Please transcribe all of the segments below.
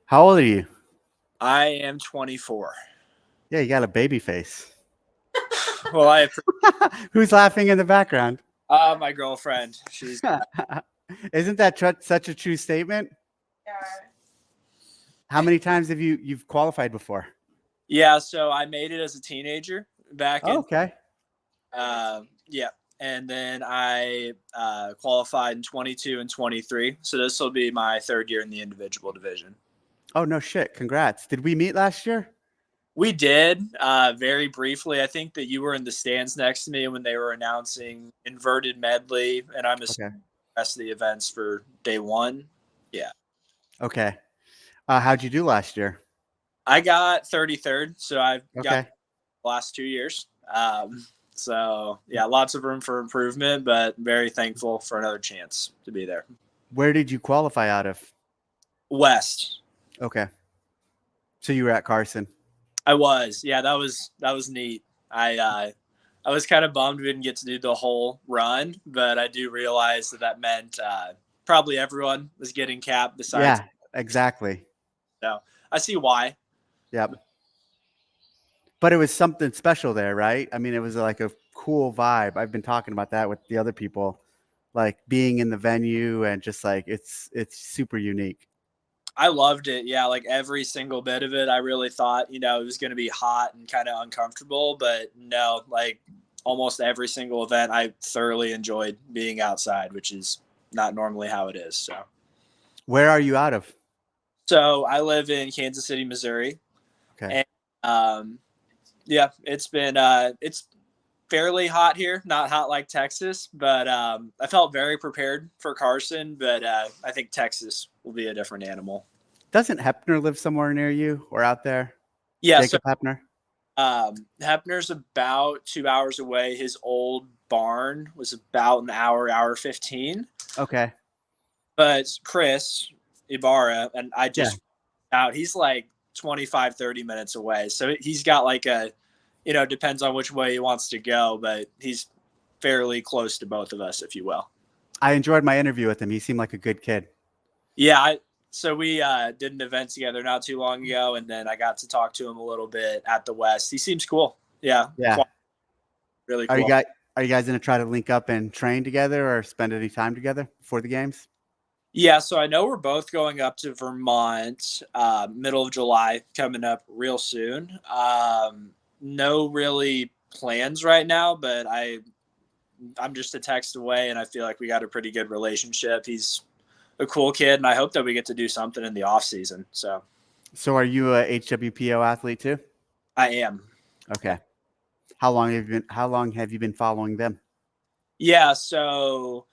How old are you? I am 24. Yeah, you got a baby face. Well, Who's laughing in the background? my girlfriend. She's Isn't that such a true statement? How many times have you've qualified before? yeah. So I made it as a teenager back Oh, in okay. yeah, and then I qualified in 22 and 23. So this will be my third year in the individual division. Oh, no shit. Congrats. Did we meet last year? We did very briefly. I think that you were in the stands next to me when they were announcing inverted medley, and I'm assuming Okay. the rest of the events for day one. Yeah, Okay. How'd you do last year? I got 33rd, so I've got Okay. the last 2 years. So yeah, lots of room for improvement, but very thankful for another chance to be there. Where did you qualify out of? West, Okay. So you were at Carson. I was. Yeah, that was neat. I was kind of bummed we didn't get to do the whole run, but I do realize that meant probably everyone was getting capped besides. Yeah, exactly. So I see why. Yep. But it was something special there, right? I mean, it was like a cool vibe. I've been talking about that with the other people, like being in the venue and just like it's super unique. I loved it. Yeah, like every single bit of it. I really thought, it was going to be hot and kind of uncomfortable, but no, like almost every single event, I thoroughly enjoyed being outside, which is not normally how it is. Where are you out of? So I live in Kansas City, Missouri, Okay. and yeah, it's fairly hot here. Not hot like Texas, but I felt very prepared for Carson. But I think Texas will be a different animal. Doesn't Hepner live somewhere near you or out there? Yeah, so Jacob Hepner? Hepner's about 2 hours away. His old barn was about an hour 15. Okay. But Chris Ibarra, and I Yeah. just out, he's like 25, 30 minutes away. So he's got like depends on which way he wants to go, but he's fairly close to both of us, if you will. I enjoyed my interview with him. He seemed like a good kid. Yeah. So we did an event together not too long ago, and then I got to talk to him a little bit at the West. He seems cool. Yeah. Yeah. Really Are you cool. guys are you guys gonna try to link up and train together or spend any time together before the games? Yeah, so I know we're both going up to Vermont, middle of July, coming up real soon. No really plans right now, but I'm just a text away, and I feel like we got a pretty good relationship. He's a cool kid, and I hope that we get to do something in the off season. So So are you a HWPO athlete too? I am. Okay. How long have you been following them? Yeah, so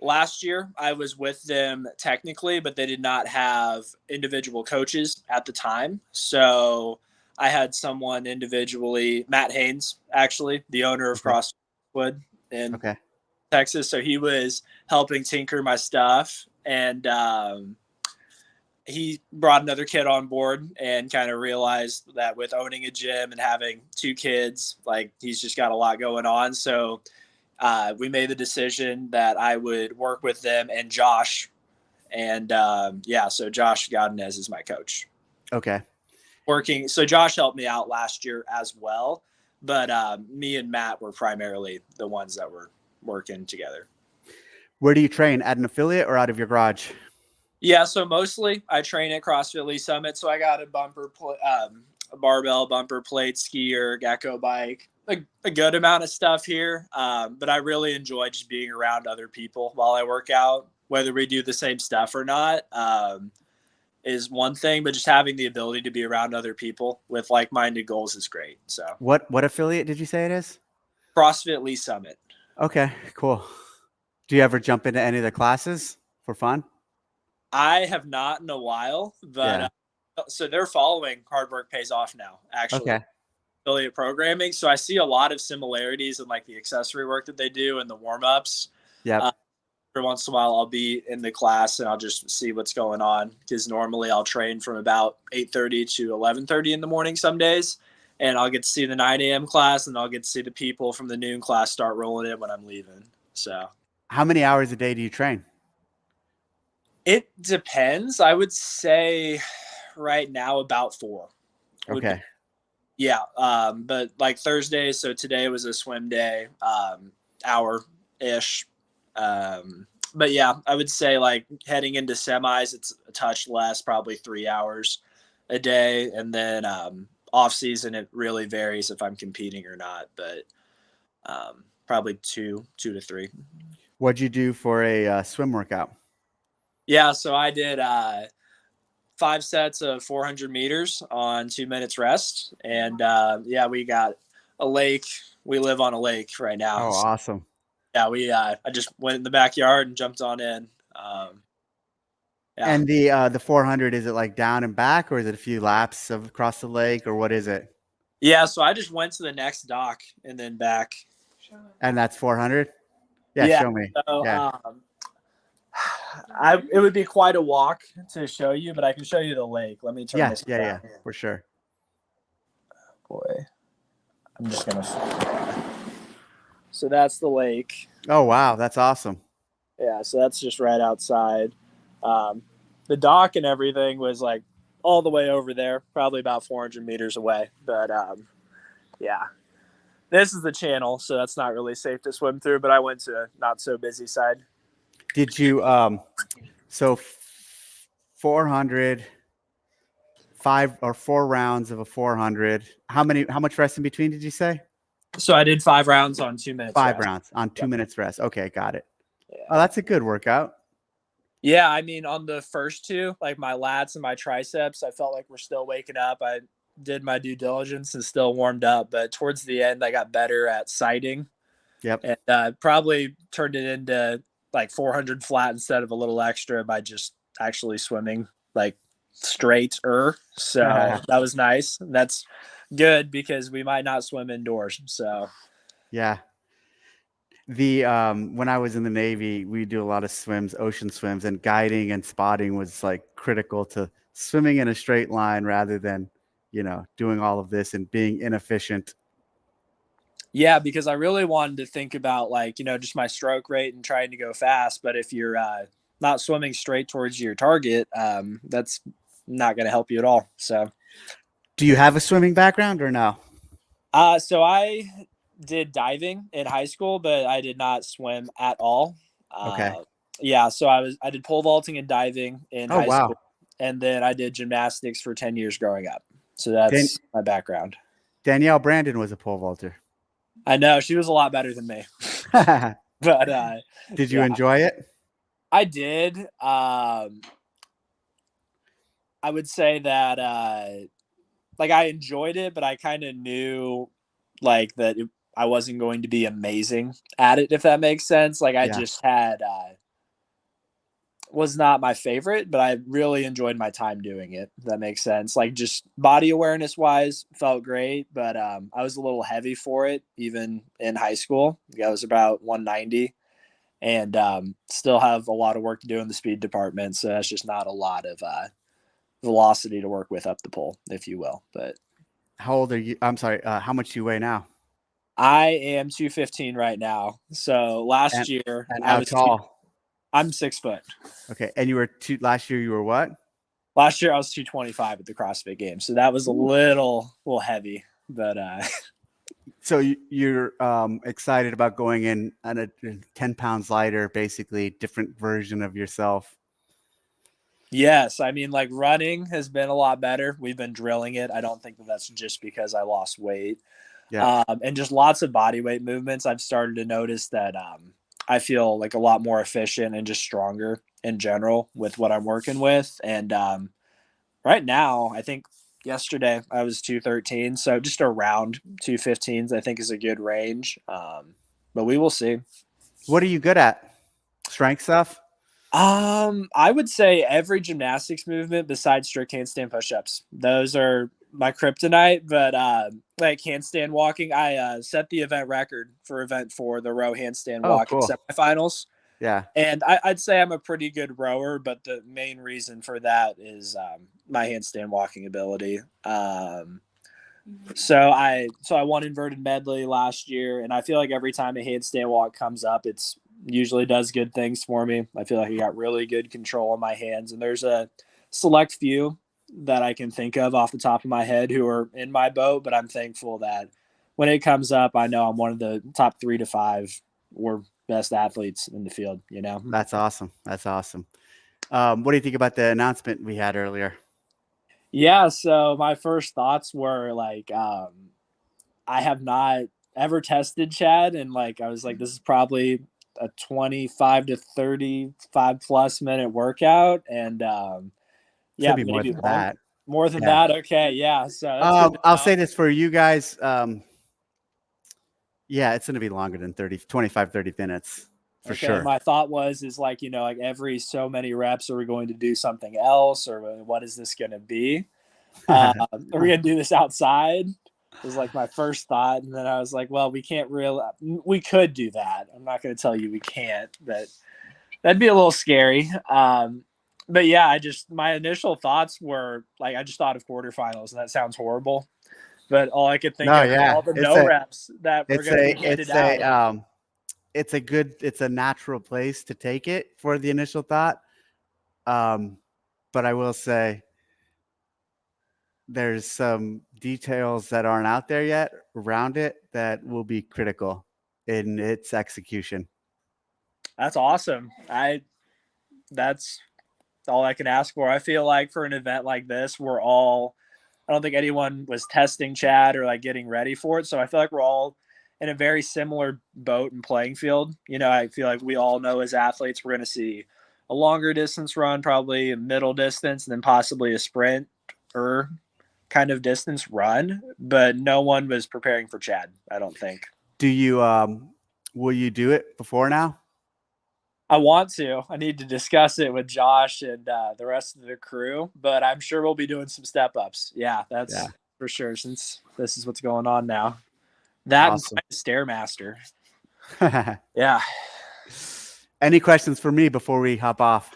last year I was with them technically, but they did not have individual coaches at the time. So I had someone individually, Matt Haynes, actually, the owner of Okay. Crosswood in Okay. Texas. So he was helping tinker my stuff. And he brought another kid on board and kind of realized that with owning a gym and having two kids, like he's just got a lot going on. So we made the decision that I would work with them and Josh. And yeah, so Josh Godinez is my coach. Okay. Working, so Josh helped me out last year as well, but me and Matt were primarily the ones that were working together. Where do you train? At an affiliate or out of your garage? Yeah, so mostly I train at CrossFit Lee Summit, so I got a barbell, bumper plate, skier, gecko bike, a good amount of stuff here. But I really enjoy just being around other people while I work out, whether we do the same stuff or not. Is one thing, but just having the ability to be around other people with like-minded goals is great. So What affiliate did you say it is? CrossFit Lee Summit. Okay, cool. Do you ever jump into any of the classes for fun? I have not in a while, but Yeah. so they're following Hard Work Pays Off now, actually. Okay. Affiliate programming. So I see a lot of similarities in like the accessory work that they do and the warm ups. Yep. Every once in a while, I'll be in the class and I'll just see what's going on because normally I'll train from about 8:30 to 11:30 in the morning some days, and I'll get to see the 9 a.m. class and I'll get to see the people from the noon class start rolling in when I'm leaving. So How many hours a day do you train? it depends. I would say right now about 4 would be, Okay. yeah. But like Thursday, so today was a swim day, hour ish. But yeah, I would say like heading into semis, it's a touch less, probably 3 hours a day. And then off season, it really varies if I'm competing or not, but probably two to three. What'd you do for a swim workout? Yeah, so I did 5 sets of 400 meters on 2 minutes rest. And yeah, we got a lake. We live on a lake right now. Oh, So, awesome. yeah, I just went in the backyard and jumped on in. Yeah. And the 400, is it like down and back, or is it a few laps of across the lake, or what is it? Yeah, so I just went to the next dock and then back. And that's 400? Yeah, Yeah. show me. So Yeah. it would be quite a walk to show you, but I can show you the lake. Let me turn Yeah, this yeah, yeah, around. for sure. Boy, I'm just gonna. So that's the lake. Oh, wow, that's awesome. Yeah, so that's just right outside. Um, the dock and everything was like all the way over there, probably about 400 meters away. But yeah, this is the channel, so that's not really safe to swim through. But I went to a not so busy side. Did you so 400, 4 rounds of a 400. How much rest in between did you say? So I did 5 rounds on 2 minutes 5 rounds rest. on 2 minutes rest. Okay, got it. Oh, Yeah. that's a good workout. Yeah, I mean, on the first two, like my lats and my triceps, I felt like we're still waking up. I did my due diligence and still warmed up, but towards the end, I got better at sighting Yep. and probably turned it into like 400 flat instead of a little extra by just actually swimming like straight. So that was nice. That's good because we might not swim indoors. So Yeah. The when I was in the Navy, we do a lot of swims, ocean swims, and guiding and spotting was like critical to swimming in a straight line rather than, doing all of this and being inefficient. yeah, because I really wanted to think about like, just my stroke rate and trying to go fast. But if you're not swimming straight towards your target, that's not going to help you at all. So, Do you have a swimming background or no? so I did diving in high school, but I did not swim at all. Okay. Yeah, so I did pole vaulting and diving in Oh, high wow. school, and then I did gymnastics for 10 years growing up. So Dan- that's my background. Danielle Brandon was a pole vaulter. I know she was a lot better than me, but Did you yeah, enjoy it? I did. I would say that like I enjoyed it, but I kind of knew like that I wasn't going to be amazing at it, if that makes sense. Like I Yeah. just had was not my favorite, but I really enjoyed my time doing it. If that makes sense. Like just body awareness wise, felt great, but I was a little heavy for it even in high school. I was about 190 and still have a lot of work to do in the speed department. So that's just not a lot of velocity to work with up the pole, if you will. But How old are you? I'm sorry. How much do you weigh now? I am 215 right now. So last And year and I how was two, tall? I'm 6 foot. Okay. And you were last year. You were what? Last year I was 225 at the CrossFit Games, so that was a Ooh. little heavy. But So you're excited about going in on a 10 pounds lighter, basically different version of yourself. yes, I mean like running has been a lot better. We've been drilling it. I don't think that that's just because I lost weight. Yeah. And just lots of body weight movements. I've started to notice that I feel like a lot more efficient and just stronger in general with what I'm working with. And right now, I think yesterday I was 213, so just around 215s I think is a good range. But we will see. What are you good at? Strength stuff? I would say every gymnastics movement besides strict handstand push-ups. Those are my kryptonite. But like handstand walking, I set the event record for event 4, the row handstand Oh, walk in cool. semifinals. Yeah. And I'd say I'm a pretty good rower, but the main reason for that is my handstand walking ability. So I won inverted medley last year, and I feel like every time a handstand walk comes up, it's usually does good things for me. I feel like I got really good control on my hands, and there's a select few that I can think of off the top of my head who are in my boat, but I'm thankful that when it comes up, I know I'm one of the top 3 to 5 or best athletes in the field, you know? That's awesome. That's awesome. What do you think about the announcement we had earlier? Yeah. So my first thoughts were like, I have not ever tested Chad. And like, I was like, this is probably a 25 to 35 plus minute workout. And Should yeah, be more maybe than long, that. more than Yeah. that. Okay. Yeah. So that's good to I'll know. say this for you guys. Yeah, it's going to be longer than 30, 25, 30 minutes for Okay, sure. my thought was is like, you know, like every so many reps, are we going to do something else, or what is this going to be? Are we going to do this outside? Was like my first thought, and then I was like, well, we can't really. We could do that. I'm not going to tell you we can't, but that'd be a little scary. But yeah, I just my initial thoughts were like I just thought of quarterfinals, and that sounds horrible. But all I could think No, of were yeah, all the no reps that were it's going to a, be handed it's a, out. um, it's a natural place to take it for the initial thought. Um, but I will say there's some details that aren't out there yet around it that will be critical in its execution. That's awesome. That's all I can ask for. I feel like for an event like this, we're all, I don't think anyone was testing Chad or like getting ready for it. So I feel like we're all in a very similar boat and playing field. You know, I feel like we all know as athletes, we're going to see a longer distance run, probably a middle distance, and then possibly a sprint or kind of distance run. But no one was preparing for Chad, I don't think. Do you, will you do it before now? I want to. I need to discuss it with Josh and the rest of the crew, but I'm sure we'll be doing some step ups. Yeah, Yeah. that's for sure. Since this is what's going on now, that and Awesome. Stairmaster. Yeah. Any questions for me before we hop off?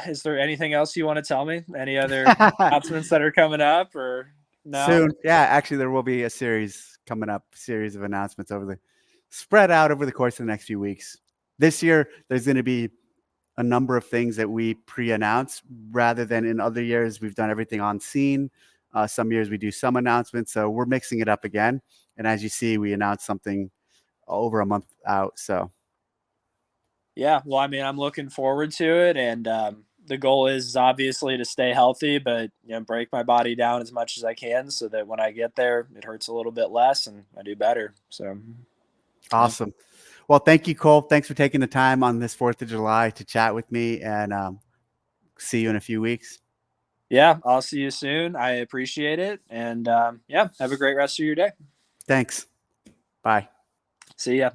Is there anything else you want to tell me? Any other announcements that are coming up, or no? Soon. Yeah, actually, there will be a series coming up, series of announcements spread out over the course of the next few weeks. This year, there's going to be a number of things that we pre-announce rather than in other years we've done everything on scene. Some years we do some announcements, so we're mixing it up again. And as you see, we announced something over a month out. So Yeah. Well, I mean, I'm looking forward to it, and the goal is obviously to stay healthy, but you know, break my body down as much as I can so that when I get there, it hurts a little bit less and I do better. So, yeah. awesome. Well, thank you, Cole. Thanks for taking the time on this 4th of July to chat with me, and see you in a few weeks. Yeah, I'll see you soon. I appreciate it. And yeah, have a great rest of your day. Thanks. Bye. See ya.